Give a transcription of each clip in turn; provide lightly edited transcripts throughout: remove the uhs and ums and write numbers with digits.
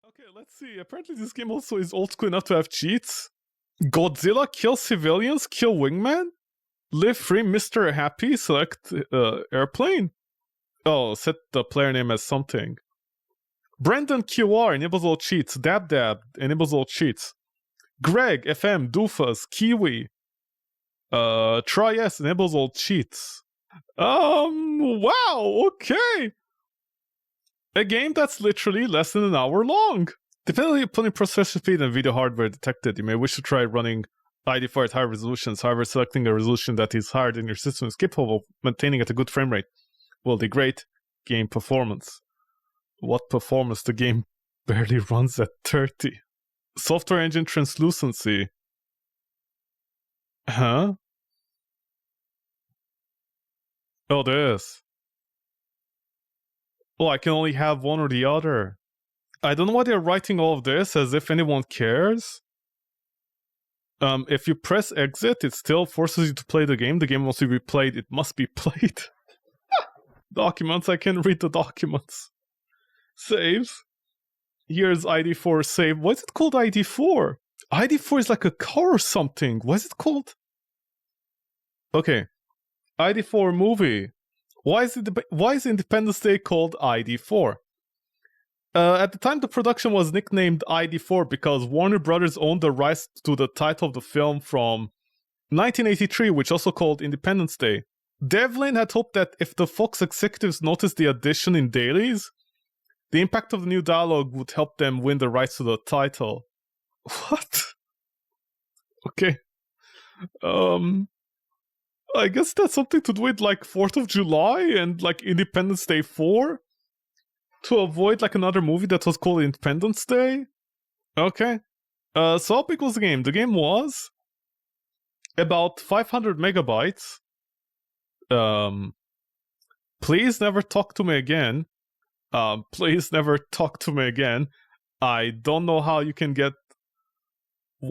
Okay, let's see. Apparently this game also is old school enough to have cheats. Godzilla, kill civilians, kill wingman, live free, Mr. Happy, select airplane. Oh, set the player name as something. Brandon QR enables all cheats. Dab enables all cheats. Greg FM, Doofus, Kiwi. Try S enables all cheats. Wow, okay. A game that's literally less than an hour long. Depending upon your processor speed and video hardware detected, you may wish to try running ID4 at higher resolutions. However, selecting a resolution that is higher than your system is capable of maintaining at a good frame rate will degrade game performance. What performance? The game barely runs at 30. Software engine translucency. Huh? Oh, this. Well, I can only have one or the other. I don't know why they're writing all of this as if anyone cares. If you press exit, it still forces you to play the game. The game must be replayed. It must be played. Documents, I can read the documents. Saves. Here's ID4 save. Why is it called ID4? ID4 is like a car or something. What is it called? Okay. ID4 movie. Why is Independence Day called ID4? At the time, the production was nicknamed ID4 because Warner Brothers owned the rights to the title of the film from 1983, which also called Independence Day. Devlin had hoped that if the Fox executives noticed the addition in dailies, the impact of the new dialogue would help them win the rights to the title. What? Okay. I guess that's something to do with like 4th of July and like Independence Day 4? To avoid like another movie that was called Independence Day? Okay. So how big was the game? The game was about 500 megabytes. Please never talk to me again. Please never talk to me again. I don't know how you can get...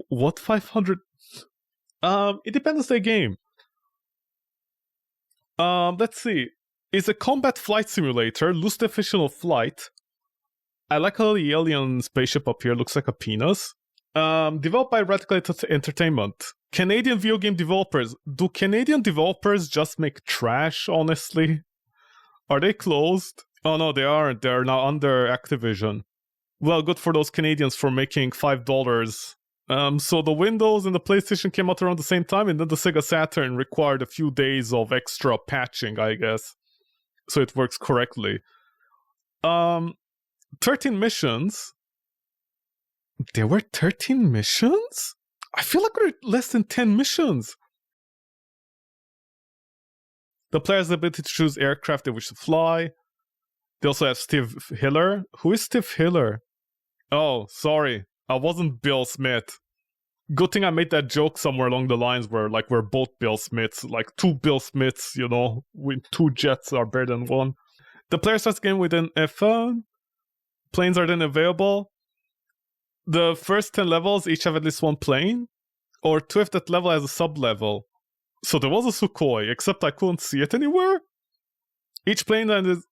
What 500? Independence Day game. Let's see. It's a combat flight simulator, loose definition of flight. I like how the alien spaceship up here looks like a penis. Developed by Radical Entertainment. Canadian video game developers. Do Canadian developers just make trash, honestly? Are they closed? Oh no, they aren't. They're now under Activision. Well, good for those Canadians for making $5. So the Windows and the PlayStation came out around the same time, and then the Sega Saturn required a few days of extra patching, I guess. So it works correctly. 13 missions. There were 13 missions? I feel like we're less than 10 missions. The player has the ability to choose aircraft they wish to fly. They also have Steve Hiller. Who is Steve Hiller? Oh, sorry. I wasn't Bill Smith. Good thing I made that joke somewhere along the lines where, like, we're both Bill Smiths. Like, 2 Bill Smiths, you know, with 2 jets are better than 1. The player starts the game with an F-phone. Planes are then available. The first 10 levels each have at least 1 plane. Or 2 if that level has a sub-level. So there was a Sukhoi, except I couldn't see it anywhere. Each plane then is...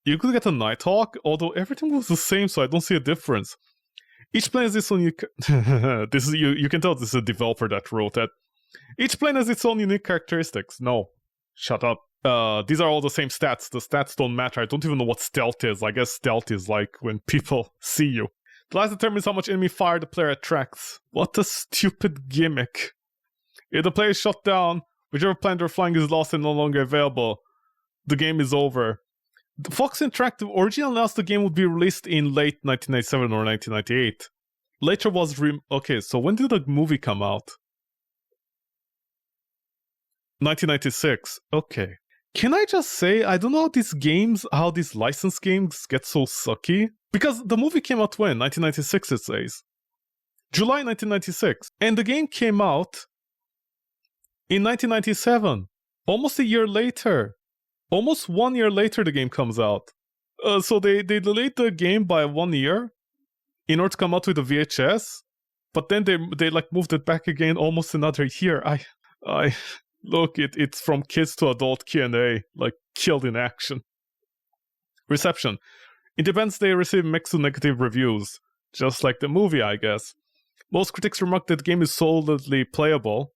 You could get a Nighthawk, although everything was the same, so I don't see a difference. Each plane has its own unique... this is you can tell this is a developer that wrote that. Each plane has its own unique characteristics. No. Shut up. These are all the same stats. The stats don't matter. I don't even know what stealth is. I guess stealth is like when people see you. The last determines how much enemy fire the player attracts. What a stupid gimmick. If the player is shot down, whichever plane they're flying is lost and no longer available, the game is over. The Fox Interactive originally announced the game would be released in late 1997 or 1998. Later was okay, so when did the movie come out? 1996. Okay. Can I just say, I don't know how these licensed games get so sucky? Because the movie came out when? 1996 it says. July 1996. And the game came out in 1997. Almost a year later. Almost 1 year later the game comes out. So they delayed the game by 1 year in order to come out with a VHS. But then they like moved it back again almost another year. I look, it's from kids to adult Q&A, like killed in action. Reception. Independence Day received mixed to negative reviews. Just like the movie, I guess. Most critics remark that the game is solidly playable.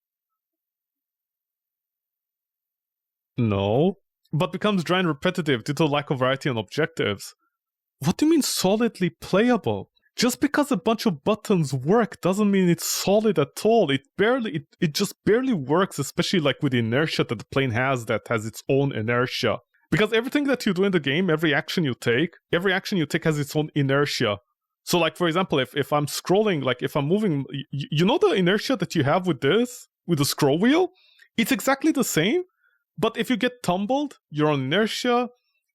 No. But becomes dry and repetitive due to lack of variety and objectives. What do you mean solidly playable? Just because a bunch of buttons work doesn't mean it's solid at all. It just barely works, especially like with the inertia that the plane has that has its own inertia. Because everything that you do in the game, every action you take has its own inertia. So like, for example, if I'm scrolling, like if I'm moving, you know the inertia that you have with this, with the scroll wheel? It's exactly the same, but if you get tumbled, your own inertia.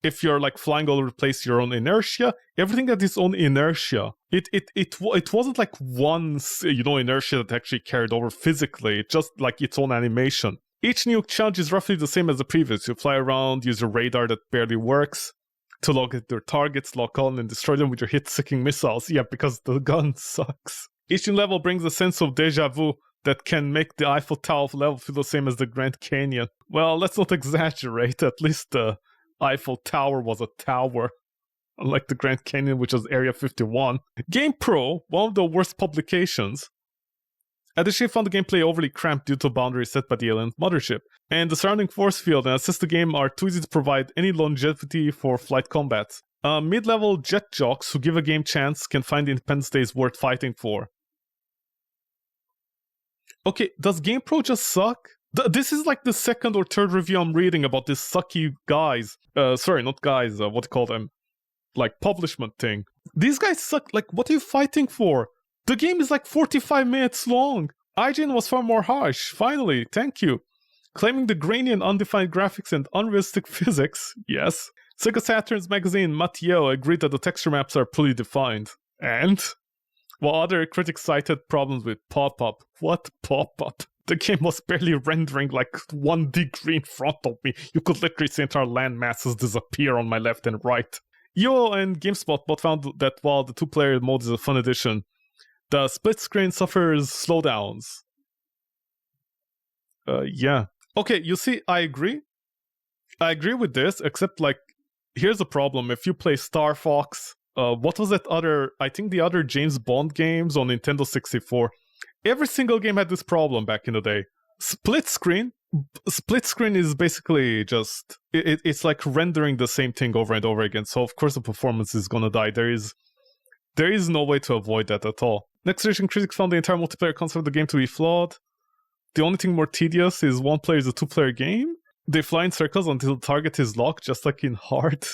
If you're like flying all over the place, your own inertia, everything has its own inertia. It wasn't like one, inertia that actually carried over physically. It's just like its own animation. Each new challenge is roughly the same as the previous. You fly around, use a radar that barely works to locate their targets, lock on, and destroy them with your hit-seeking missiles. Yeah, because the gun sucks. Each new level brings a sense of deja vu that can make the Eiffel Tower level feel the same as the Grand Canyon. Well, let's not exaggerate. At least the Eiffel Tower was a tower, unlike the Grand Canyon, which was Area 51. GamePro, one of the worst publications, additionally found the gameplay overly cramped due to boundaries set by the alien mothership, and the surrounding force field and assist the game are too easy to provide any longevity for flight combats. Mid-level jet jocks who give a game chance can find Independence Day is worth fighting for. Okay, does GamePro just suck? This is like the second or third review I'm reading about this sucky guys. Sorry, not guys, what do you call them? Like, publishment thing. These guys suck. Like, what are you fighting for? The game is like 45 minutes long. IGN was far more harsh. Finally, thank you. Claiming the grainy and undefined graphics and unrealistic physics, yes. Sega Saturn's magazine Mateo agreed that the texture maps are poorly defined. And? While other critics cited problems with pop-up. What pop-up? The game was barely rendering like 1 degree in front of me. You could literally see entire land masses disappear on my left and right. Yo and GameSpot both found that while the 2-player mode is a fun addition, the split screen suffers slowdowns. Yeah. Okay, you see, I agree. I agree with this, except like, here's the problem. If you play Star Fox, what was that other, I think the other James Bond games on Nintendo 64, every single game had this problem back in the day. Split screen is basically just, it's like rendering the same thing over and over again, so of course the performance is gonna die. There is no way to avoid that at all. Next generation critics found the entire multiplayer concept of the game to be flawed. The only thing more tedious is 1 player is a 2-player game. They fly in circles until the target is locked, just like in Hard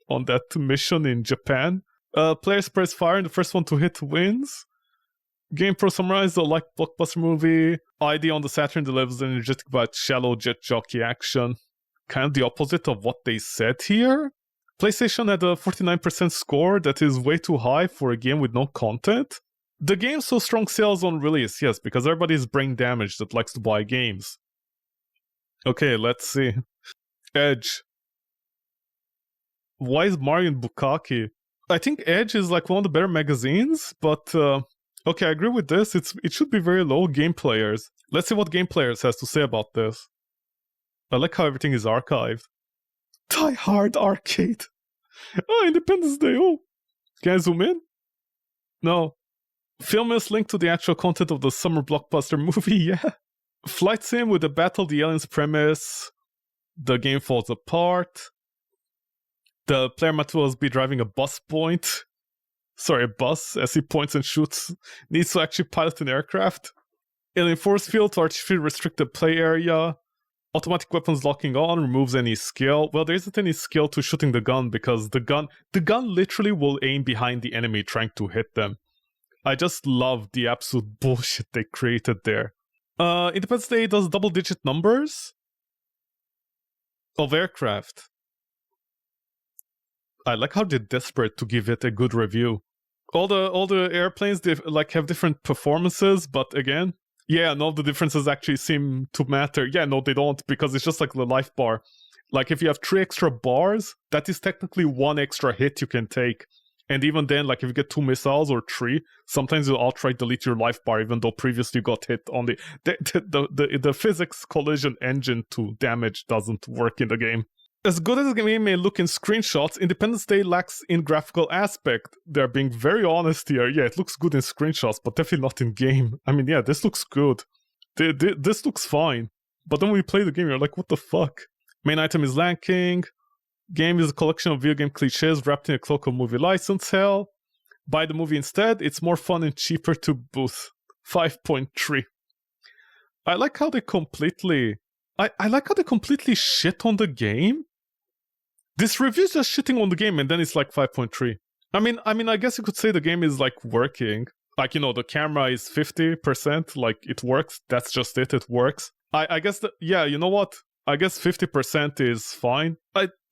on that mission in Japan. Players press fire and the first one to hit wins. GamePro summarized the like blockbuster movie. ID on the Saturn delivers energetic but shallow jet jockey action. Kind of the opposite of what they said here. PlayStation had a 49% score that is way too high for a game with no content. The game saw strong sales on release, yes, because everybody's brain damaged that likes to buy games. Okay, let's see. Edge. Why is Mario and Bukkake? I think Edge is like one of the better magazines, but okay, I agree with this. It should be very low. Game Players. Let's see what Game Players has to say about this. I like how everything is archived. Die Hard Arcade. Oh, Independence Day. Oh, can I zoom in? No. Film is linked to the actual content of the summer blockbuster movie. Yeah. Flight sim with the Battle of the Aliens premise. The game falls apart. The player might as well be driving a bus as he points and shoots. Needs to actually pilot an aircraft. Alien force field to artificially restrict the play area. Automatic weapons locking on removes any skill. Well, there isn't any skill to shooting the gun because the gun literally will aim behind the enemy trying to hit them. I just love the absolute bullshit they created there. Independence Day does double-digit numbers of aircraft. I like how they're desperate to give it a good review. All the airplanes, they like have different performances, but again, yeah, no, the differences actually seem to matter. Yeah, no, they don't, because it's just like the life bar. Like if you have 3 extra bars, that is technically 1 extra hit you can take. And even then, like if you get 2 missiles or 3, sometimes you'll outright delete your life bar, even though previously you got hit on the physics collision engine to damage doesn't work in the game. As good as the game may look in screenshots, Independence Day lacks in graphical aspect. They're being very honest here. Yeah, it looks good in screenshots, but definitely not in game. I mean, yeah, this looks good. This looks fine. But then when you play the game, you're like, what the fuck? Main item is Land King. Game is a collection of video game cliches wrapped in a cloak of movie license hell. Buy the movie instead. It's more fun and cheaper to boot. 5.3. I like how they completely... I like how they completely shit on the game. This review is just shitting on the game, and then it's like 5.3. I mean, I guess you could say the game is like working. Like, you know, the camera is 50%, like it works. That's just it. It works. I guess that, yeah, you know what? I guess 50% is fine.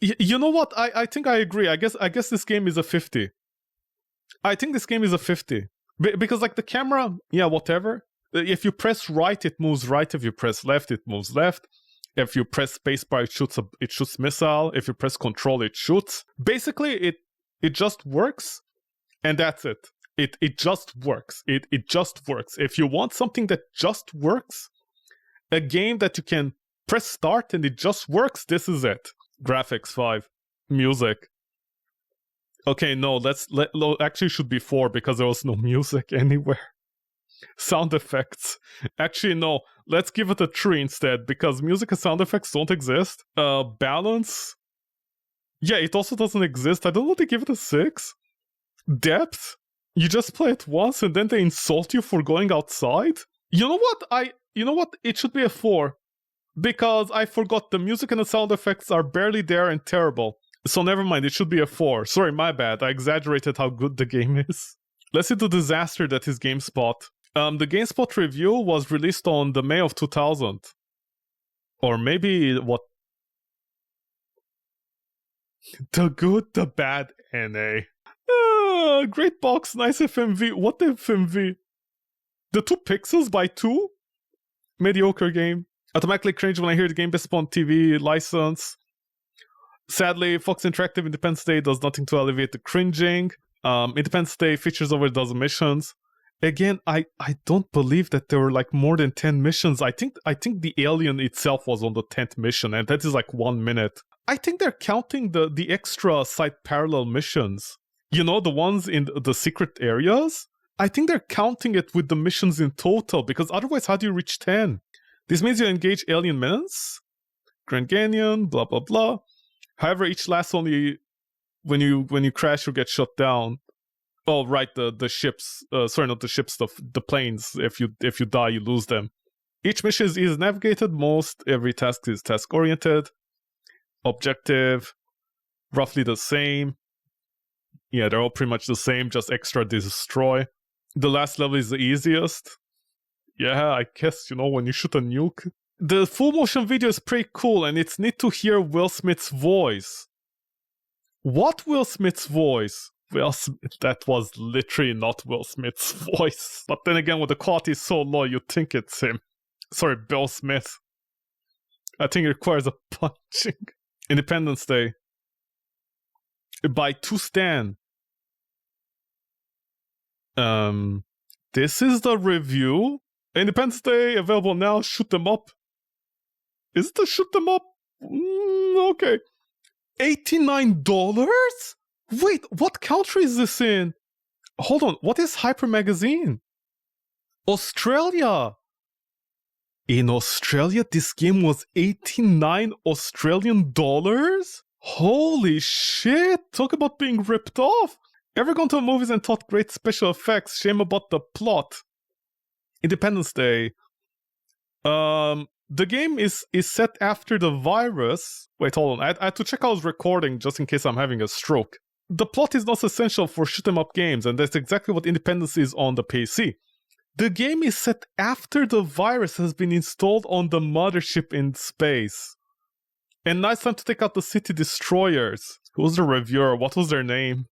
You know what? I think I agree. I guess this game is a 50. I think this game is a 50. Because like the camera, yeah, whatever. If you press right, it moves right. If you press left, it moves left. If you press spacebar, it shoots missile. If you press control, it shoots. Basically, it just works, and that's it. It just works. It just works. If you want something that just works, a game that you can press start and it just works, this is it. Graphics 5, music. Okay, no, actually should be 4 because there was no music anywhere. Sound effects. Actually, no, let's give it a 3 instead because music and sound effects don't exist. Balance. Yeah, it also doesn't exist. I don't know if they give it a 6. Depth. You just play it once and then they insult you for going outside. You know what? It should be a 4. Because I forgot the music and the sound effects are barely there and terrible. So never mind, it should be a 4. Sorry, my bad. I exaggerated how good the game is. Let's see the disaster that is GameSpot. The GameSpot review was released on the May of 2000. Or maybe, what? The Good, the Bad, NA. Great box, nice FMV. What FMV? The 2 pixels by 2? Mediocre game. Automatically cringe when I hear the game based upon TV license. Sadly, Fox Interactive Independence Day does nothing to alleviate the cringing. Independence Day features over a dozen missions. Again, I don't believe that there were like more than 10 missions. I think the alien itself was on the 10th mission, and that is like 1 minute. I think they're counting the extra side parallel missions. You know, the ones in the secret areas? I think they're counting it with the missions in total, because otherwise how do you reach 10? This means you engage alien menace, Grand Canyon, blah blah blah. However, each lasts only when you crash or get shut down. Oh right, the ships. Sorry, not the ships. The planes. If you die, you lose them. Each mission is navigated. Most every task is task oriented. Objective, roughly the same. Yeah, they're all pretty much the same. Just extra destroy. The last level is the easiest. Yeah, I guess, you know, when you shoot a nuke. The full motion video is pretty cool, and it's neat to hear Will Smith's voice. What Will Smith's voice? Will Smith, that was literally not Will Smith's voice. But then again, when the quality is so low, you'd think it's him. Sorry, Bill Smith. I think it requires a punching. Independence Day. By 2 Stan. This is the review. Independence Day available now. Shoot 'em up. Is it a shoot 'em up? Okay. $89? Wait, what country is this in? Hold on, what is Hyper Magazine? Australia. In Australia, this game was 89 Australian dollars? Holy shit! Talk about being ripped off. Ever gone to movies and thought great special effects? Shame about the plot. Independence Day. The game is set after the virus. Wait, hold on. I had to check I was recording just in case I'm having a stroke. The plot is not essential for shoot 'em up games, and that's exactly what Independence is on the PC. The game is set after the virus has been installed on the mothership in space. And now it's time to take out the city destroyers. Who's the reviewer? What was their name?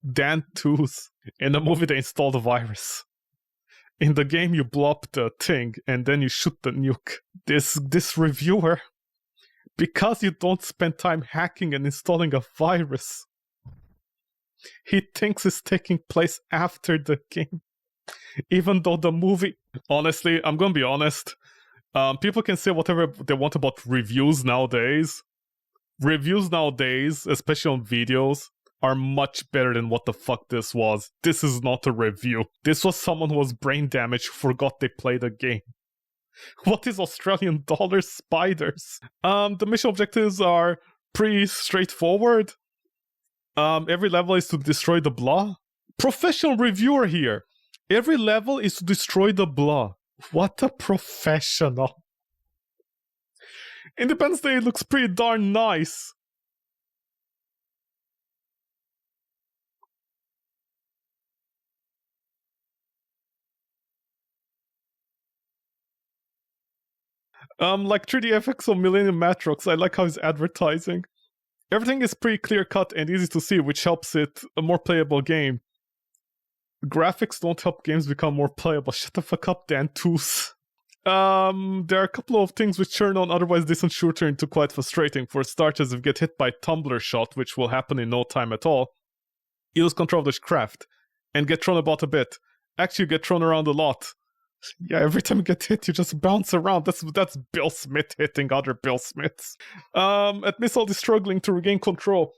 Dan Tooth. In the movie, they installed the virus. In the game, you blow up the thing, and then you shoot the nuke. This reviewer, because you don't spend time hacking and installing a virus, he thinks it's taking place after the game. Even though the movie... Honestly, I'm gonna be honest. People can say whatever they want about reviews nowadays. Reviews nowadays, especially on videos, are much better than what the fuck this was. This is not a review. This was someone who was brain damaged who forgot they played a game. What is Australian dollar spiders? The mission objectives are pretty straightforward. Every level is to destroy the blah. Professional reviewer here. Every level is to destroy the blah. What a professional. Independence Day looks pretty darn nice. Like 3D FX on Millennium Matrox, I like how he's advertising. Everything is pretty clear-cut and easy to see, which helps it a more playable game. Graphics don't help games become more playable. Shut the fuck up, Dan Toos. There are a couple of things which turn on otherwise decent shooter into quite frustrating. For starters, if you get hit by tumbler shot, which will happen in no time at all, you lose control of the craft and get thrown about a bit. Actually, you get thrown around a lot. Yeah, every time you get hit, you just bounce around. That's Bill Smith hitting other Bill Smiths. At Missile is struggling to regain control.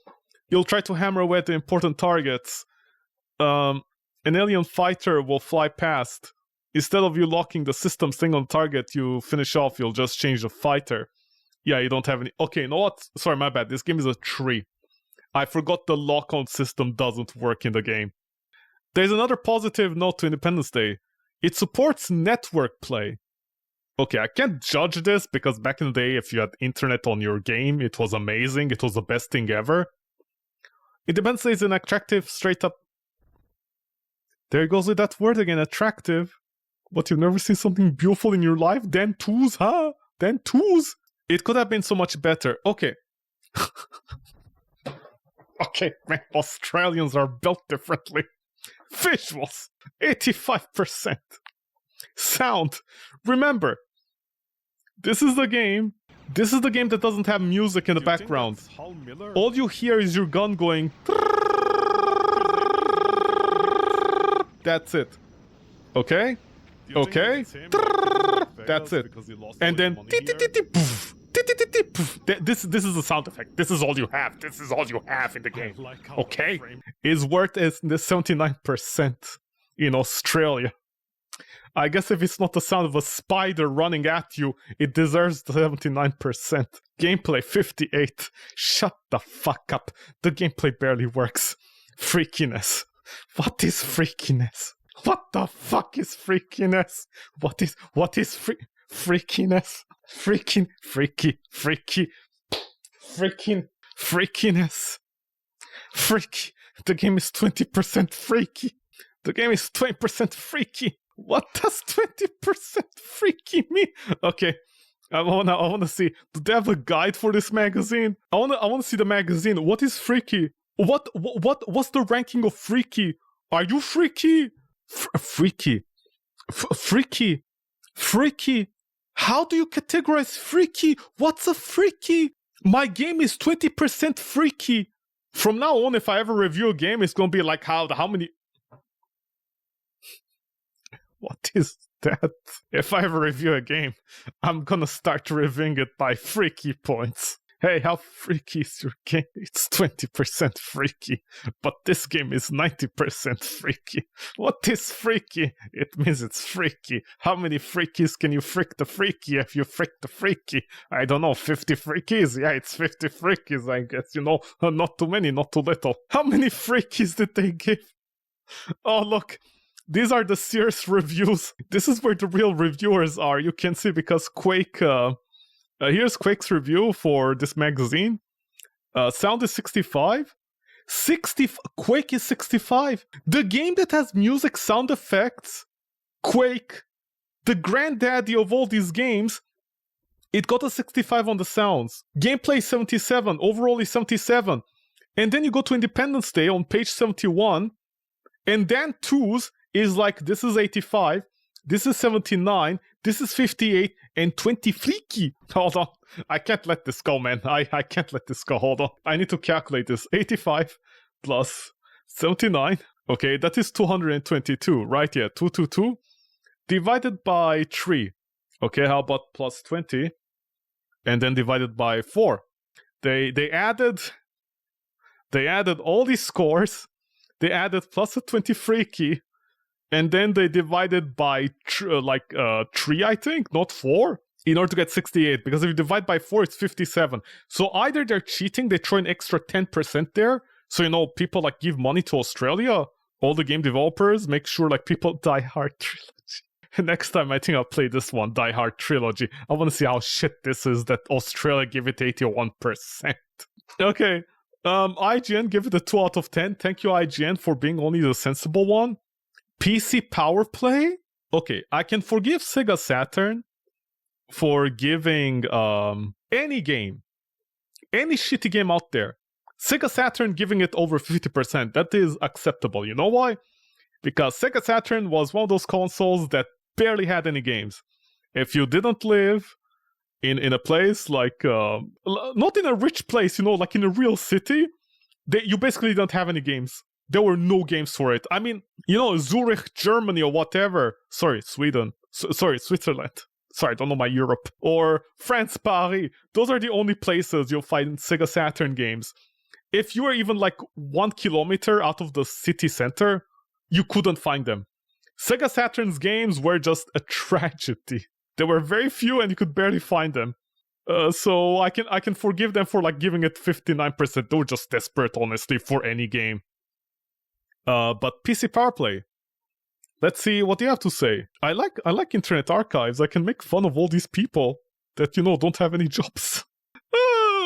You'll try to hammer away at the important targets. An alien fighter will fly past. Instead of you locking the system thing on target, you finish off, you'll just change the fighter. Yeah, you don't have any... Okay, you know what? Sorry, my bad. This game is a tree. I forgot the lock-on system doesn't work in the game. There's another positive note to Independence Day. It supports network play. Okay, I can't judge this because back in the day, if you had internet on your game, it was amazing. It was the best thing ever. Independence Day is an attractive, straight-up... There goes with that word again, attractive. What, you've never seen something beautiful in your life? Dan Toos, huh? Dan Toos? It could have been so much better. Okay. Okay, man, Australians are built differently. Visuals, 85%. Sound. Remember, this is the game that doesn't have music in the background. All you hear is your gun going... That's it. Okay? Okay? That's it. And then... This is the sound effect. This is all you have. This is all you have in the game. Okay? It's worth as the 79% in Australia. I guess if it's not the sound of a spider running at you, it deserves the 79%. Gameplay 58. Shut the fuck up. The gameplay barely works. Freakiness. What is freakiness? What the fuck is freakiness? What is freakiness? Freaking, freaky, freakiness. Freaky. The game is 20% freaky. The game is 20% freaky. What does 20% freaky mean? Okay, I wanna see. Do they have a guide for this magazine? I wanna see the magazine. What is freaky? What's the ranking of freaky? Are you freaky? Freaky. Freaky. How do you categorize freaky? What's a freaky? My game is 20% freaky. From now on, if I ever review a game, it's gonna be like how many... What is that? If I ever review a game, I'm gonna start reviewing it by freaky points. Hey, how freaky is your game? It's 20% freaky, but this game is 90% freaky. What is freaky? It means it's freaky. How many freakies can you freak the freaky if you freak the freaky? I don't know, 50 freakies? Yeah, it's 50 freakies, I guess. You know, not too many, not too little. How many freakies did they give? Oh, look. These are the serious reviews. This is where the real reviewers are. You can see because Quake... here's Quake's review for this magazine. Sound is 65. Quake is 65. The game that has music sound effects, Quake, the granddaddy of all these games, it got a 65 on the sounds. Gameplay 77, overall is 77. And then you go to Independence Day on page 71, and Dan Toos is like, this is 85, this is 79, this is 58, and 20 freaky. Hold on. I can't let this go, man. I can't let this go. Hold on. I need to calculate this. 85 plus 79. Okay, that is 222, right? Yeah, 222 divided by 3. Okay, how about plus 20? And then divided by 4. They added all these scores. They added plus a 20 freaky, and then they divided by 3, I think, not 4, in order to get 68. Because if you divide by 4, it's 57. So either they're cheating, they throw an extra 10% there. So, you know, people like give money to Australia, all the game developers, make sure like people Die Hard Trilogy. Next time, I think I'll play this one, Die Hard Trilogy. I want to see how shit this is that Australia give it 81%. Okay, IGN give it a 2 out of 10. Thank you, IGN, for being only the sensible one. PC Power Play? Okay, I can forgive Sega Saturn for giving any game, any shitty game out there. Sega Saturn giving it over 50%, that is acceptable. You know why? Because Sega Saturn was one of those consoles that barely had any games. If you didn't live in a place like, not in a rich place, you know, like in a real city, you basically don't have any games. There were no games for it. I mean, you know, Zurich, Germany or whatever. Sorry, Sweden. Sorry, Switzerland. Sorry, I don't know my Europe. Or France, Paris. Those are the only places you'll find Sega Saturn games. If you are even like 1 kilometer out of the city center, you couldn't find them. Sega Saturn's games were just a tragedy. There were very few and you could barely find them. So I can forgive them for like giving it 59%. They were just desperate, honestly, for any game. But PC Power Play. Let's see what you have to say. I like Internet Archives. I can make fun of all these people that, you know, don't have any jobs.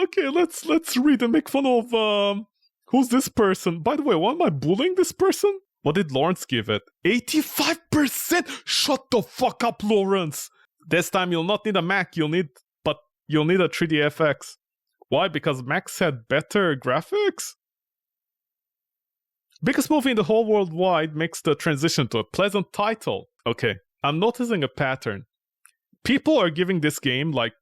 Okay, let's read and make fun of who's this person? By the way, why am I bullying this person? What did Lawrence give it? 85%? Shut the fuck up, Lawrence! This time you'll not need a Mac, you'll need a 3DFX. Why? Because Macs had better graphics? Biggest movie in the whole worldwide makes the transition to a pleasant title. Okay, I'm noticing a pattern. People are giving this game, like,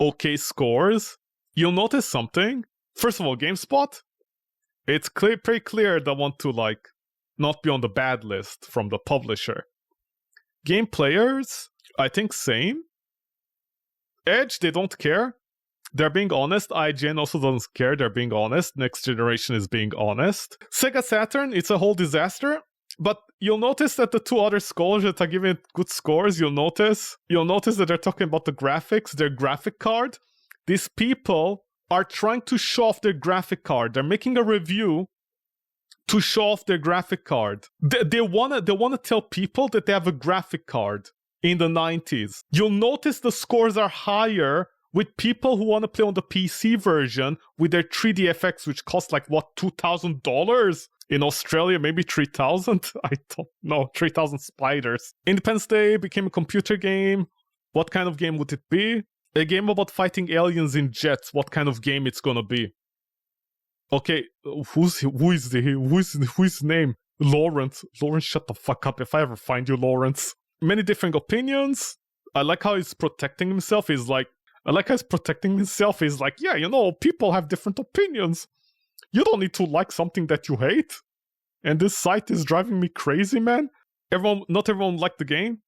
okay scores. You'll notice something. First of all, GameSpot. It's pretty clear they want to, like, not be on the bad list from the publisher. Game players, I think same. Edge, they don't care. They're being honest. IGN also doesn't care. They're being honest. Next Generation is being honest. Sega Saturn, it's a whole disaster. But you'll notice that the 2 other scholars that are giving it good scores, you'll notice that they're talking about the graphics, their graphic card. These people are trying to show off their graphic card. They're making a review to show off their graphic card. They wanna tell people that they have a graphic card in the 90s. You'll notice the scores are higher with people who want to play on the PC version with their 3DFX, which costs like, what, $2,000? In Australia, maybe 3,000? I don't know, 3,000 spiders. Independence Day became a computer game. What kind of game would it be? A game about fighting aliens in jets. What kind of game it's gonna be? Okay, who's his name? Lawrence. Lawrence, shut the fuck up if I ever find you, Lawrence. Many different opinions. I like how he's protecting himself. He's like, yeah, you know, people have different opinions. You don't need to like something that you hate. And this site is driving me crazy, man. Not everyone liked the game.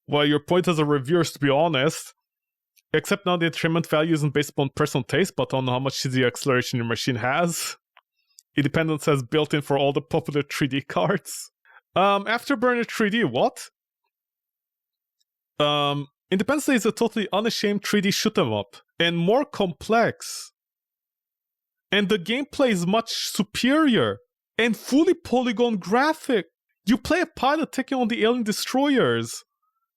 Well, your point as a reviewer is to be honest. Except now the entertainment value isn't based upon personal taste, but on how much CD acceleration your machine has. Independence has built in for all the popular 3D cards. Afterburner 3D, what? Independence Day is a totally unashamed 3D shoot-em-up, and more complex. And the gameplay is much superior, and fully polygon graphic. You play a pilot taking on the alien destroyers.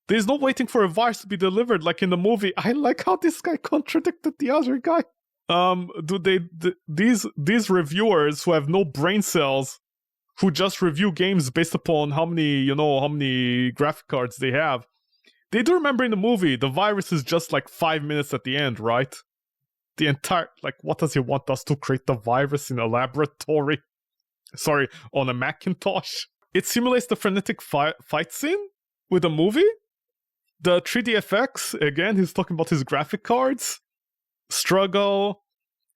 There's no waiting for a virus to be delivered like in the movie. I like how this guy contradicted the other guy. These reviewers who have no brain cells, who just review games based upon how many graphic cards they have, they do remember in the movie, the virus is just like 5 minutes at the end, right? The entire, like, what does he want us to create the virus in a laboratory? Sorry, on a Macintosh? It simulates the frenetic fight scene with the movie. The 3DFX, again, he's talking about his graphic cards. Struggle.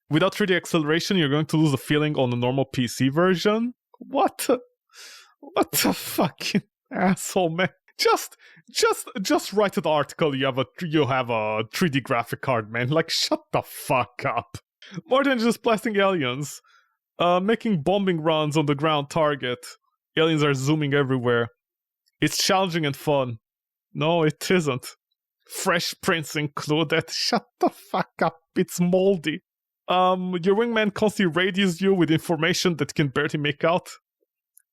Without 3D acceleration, you're going to lose the feeling on the normal PC version. What the fucking asshole, man. Just write an article. You have a 3D graphic card, man. Like, shut the fuck up. More than just blasting aliens, making bombing runs on the ground target. Aliens are zooming everywhere. It's challenging and fun. No, it isn't. Fresh prints included. Shut the fuck up. It's moldy. Your wingman constantly radios you with information that you can barely make out.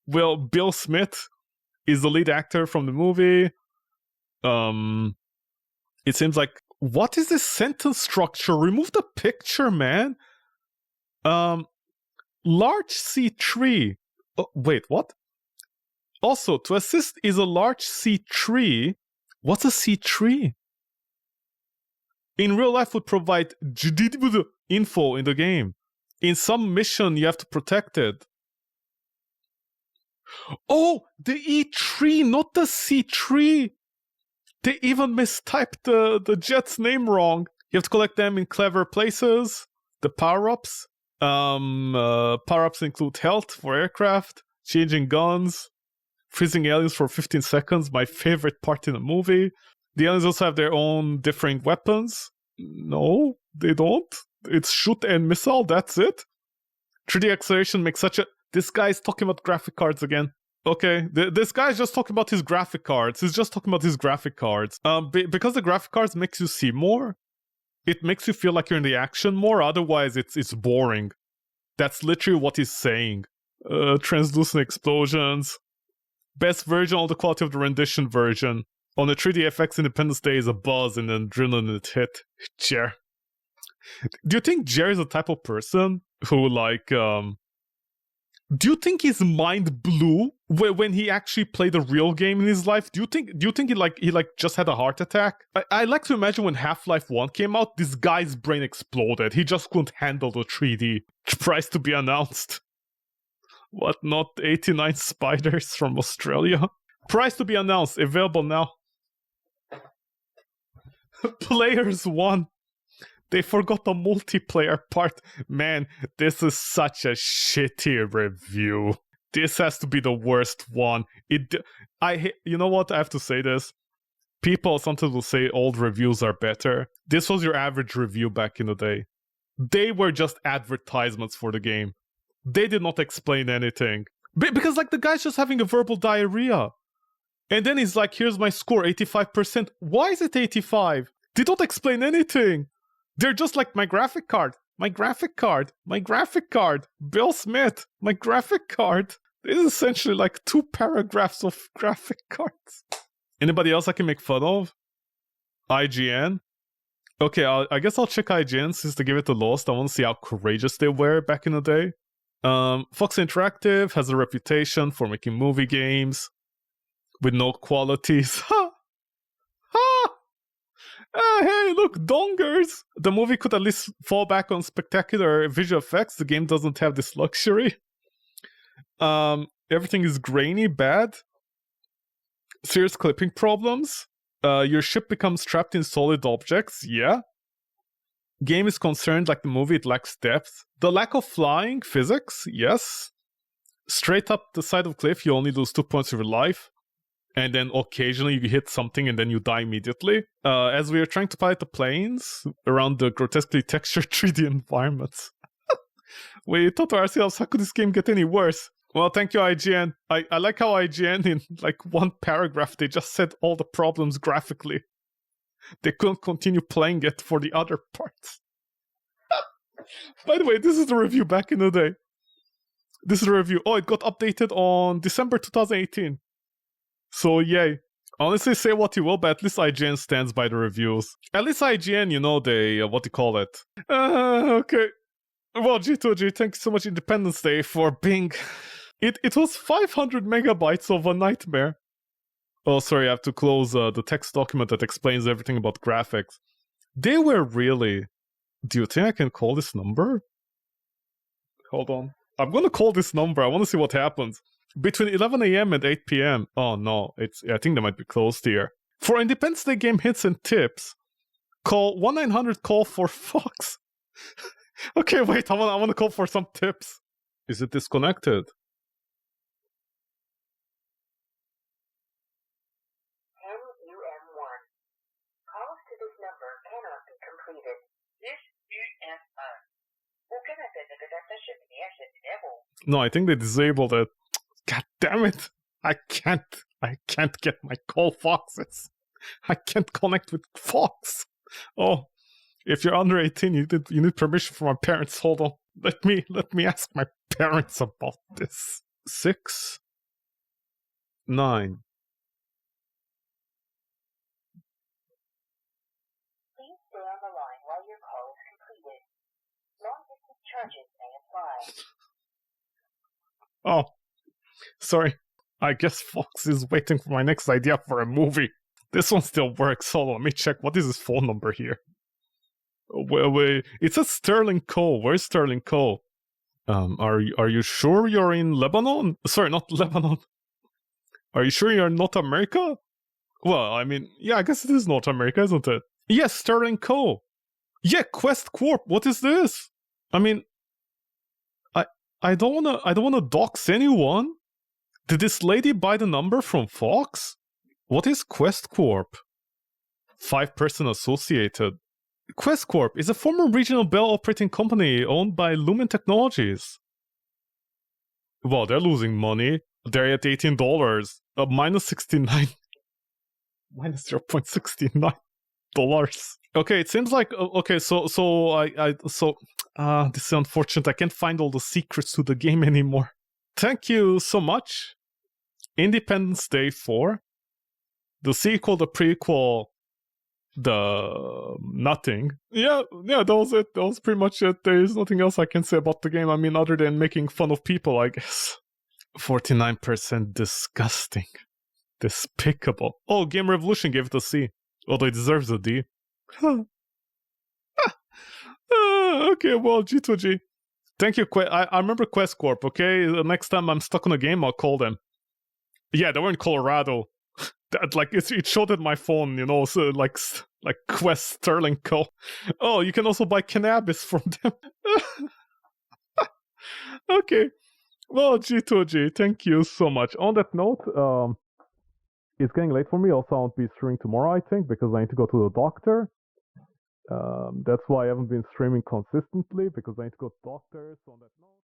Well, Bill Smith is the lead actor from the movie. It seems like, what is this sentence structure? Remove the picture, man. Large C3. Oh, wait, what? Also, to assist is a large C3. What's a C3? In real life would provide info in the game. In some mission, you have to protect it. Oh, the E3, not the C3. They even mistyped the jet's name wrong. You have to collect them in clever places. The power-ups. Power-ups include health for aircraft, changing guns, freezing aliens for 15 seconds, my favorite part in the movie. The aliens also have their own differing weapons. No, they don't. It's shoot and missile, that's it. 3D acceleration makes such a... This guy's talking about graphic cards again. Okay, this guy's just talking about his graphic cards. He's just talking about his graphic cards. Because the graphic cards makes you see more, it makes you feel like you're in the action more. Otherwise, it's boring. That's literally what he's saying. Translucent explosions. Best version, all the quality of the rendition version. On the 3D FX Independence Day is a buzz and an adrenaline hit. Jer. Do you think Jer is the type of person who, like, do you think his mind blew when he actually played a real game in his life? Do you think he just had a heart attack? I like to imagine when Half-Life 1 came out, this guy's brain exploded. He just couldn't handle the 3D. Price to be announced. What, not 89 spiders from Australia? Price to be announced, available now. Players 1. They forgot the multiplayer part. Man, this is such a shitty review. This has to be the worst one. You know what? I have to say this. People sometimes will say old reviews are better. This was your average review back in the day. They were just advertisements for the game. They did not explain anything. Because, like, the guy's just having a verbal diarrhea. And then he's like, here's my score, 85%. Why is it 85? They don't explain anything. They're just like, my graphic card, my graphic card, my graphic card, Bill Smith, my graphic card. This is essentially like 2 paragraphs of graphic cards. Anybody else I can make fun of? IGN? Okay, I guess I'll check IGN since they gave it the lowest. I want to see how courageous they were back in the day. Fox Interactive has a reputation for making movie games with no qualities. Ha! Ha! Hey, look, dongers! The movie could at least fall back on spectacular visual effects. The game doesn't have this luxury. Everything is grainy, bad. Serious clipping problems. Your ship becomes trapped in solid objects. Yeah. Game is concerned like the movie, it lacks depth. The lack of flying, physics. Yes. Straight up the side of cliff, you only lose 2 points of your life. And then occasionally you hit something and then you die immediately. As we are trying to pilot the planes around the grotesquely textured 3D environments. We thought to ourselves, how could this game get any worse? Well, thank you, IGN. I like how IGN, in like 1 paragraph, they just said all the problems graphically. They couldn't continue playing it for the other parts. By the way, this is the review back in the day. This is the review. Oh, it got updated on December 2018. So, yay. Honestly, say what you will, but at least IGN stands by the reviews. At least IGN, you know, they, what do you call it? Okay. Well, G2G, thank you so much, Independence Day, for being... It was 500 megabytes of a nightmare. Oh, sorry, I have to close the text document that explains everything about graphics. They were really... Do you think I can call this number? Hold on. I'm gonna call this number. I want to see what happens. Between 11 a.m. and 8 p.m. Oh no, I think they might be closed here. For Independence Day game hints and tips, call 1-900-CALL for Fox. Okay, wait, I want to call for some tips. Is it disconnected? No, I think they disabled it. God damn it! I can't get my call Foxes. I can't connect with Fox. Oh, if you're under 18, you need permission from my parents. Hold on. Let me ask my parents about this. 6, 9. Please stay on the line while your call is completed. Long-distance charges may apply. Oh, sorry. I guess Fox is waiting for my next idea for a movie. This one still works. Hold on, let me check. What is his phone number here? Wait. It says Sterling Cole. Where's Sterling Cole? Are you sure you're in Lebanon? Sorry, not Lebanon. Are you sure you're in North America? Well, I mean, yeah, I guess it is North America, isn't it? Yes, Sterling Cole. Yeah, Quest Corp. What is this? I mean, I don't wanna dox anyone. Did this lady buy the number from Fox? What is Quest Corp? 5-person associated. Quest Corp is a former regional Bell operating company owned by Lumen Technologies. Well, they're losing money. They're at $18. Minus 69. Minus $0.69. Okay, it seems like okay. So this is unfortunate. I can't find all the secrets to the game anymore. Thank you so much. Independence Day 4, the sequel, the prequel, the nothing. Yeah, that was it. That was pretty much it. There is nothing else I can say about the game. I mean, other than making fun of people, I guess. 49% disgusting. Despicable. Oh, Game Revolution gave it a C. Although it deserves a D. Okay, well, G2G. Thank you, I remember Quest Corp, okay? The next time I'm stuck on a game, I'll call them. Yeah, they were in Colorado. Like, it showed at my phone, you know, so like Quest Sterling Co. Oh, you can also buy cannabis from them. Okay. Well, G2G, thank you so much. On that note, it's getting late for me. Also, I won't be streaming tomorrow, I think, because I need to go to the doctor. That's why I haven't been streaming consistently, because I need to go to the doctor. So on that note...